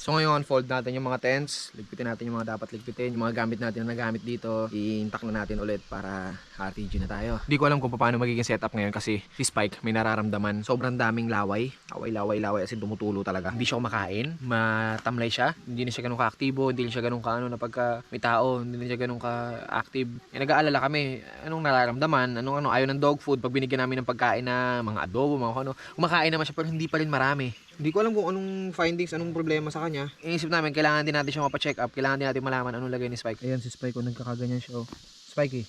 So ngayon, fold natin yung mga tents, ligpitin natin yung mga dapat ligpitin, yung mga gamit natin na nagamit dito, i-intact na natin ulit para RTG na tayo. Hindi ko alam kung paano magiging setup ngayon kasi si Spike may nararamdaman. Sobrang daming laway, laway as in tumutulo talaga. Hindi siya kumakain, matamlay siya, hindi na siya ganun ka-aktibo, hindi na siya ganun ka-ano na pagka may tao, hindi na siya ganun ka-active. Nag-aalala kami, anong nararamdaman, ayaw ng dog food, pag binigyan namin ng pagkain na mga adobo, mga ano, kumakain naman siya pero hindi pa rin marami. Hindi ko alam kung anong findings, anong problema sa kanya. Inisip namin, kailangan din natin siya mapacheck up. Kailangan din natin malaman anong lagay ni Spike. Ayan si Spike, nagkakaganyan siya. Spikey.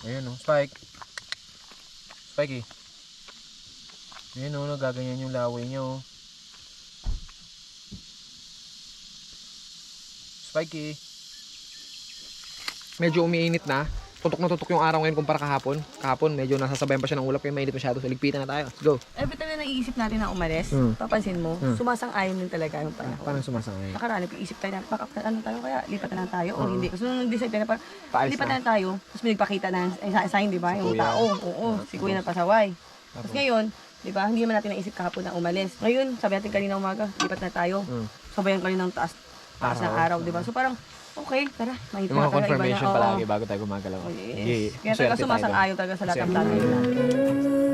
Ayan Spike. Spikey. Ayan nagaganyan yung laway niya Spikey. Medyo umiinit na. Tutok na tutok yung araw ngayon kumpara kahapon. Kahapon medyo nasasabayan pa siya ng ulap kaya mainit masyado. So ligpitan na tayo. Let's go. Every time na naiisip natin na umalis, papansin mo, sumasang-ayon din talaga yung panahon. Parang sumasangay. Nakaraan, nag-iisip tayo na, baka ano tayo kaya, lipat na lang tayo o hindi. Kasi nung nag-decide tayo na parang, lipat na lang tayo, tapos may nagpakita na sign, di ba? Yung tao, si Kuya nagpasaway. Tapos ngayon, di ba, hindi naman natin naisip kahapon na umalis. Ngayon, sabi natin kanina umaga, lipat na tayo. Sabayan kanina ng taas ng araw, di ba? So parang, okay, tara. Yung mga confirmation palagi bago tayo gumagalaw. Yes. Kaya talaga sumasang-ayon talaga sa lahat ng plano natin.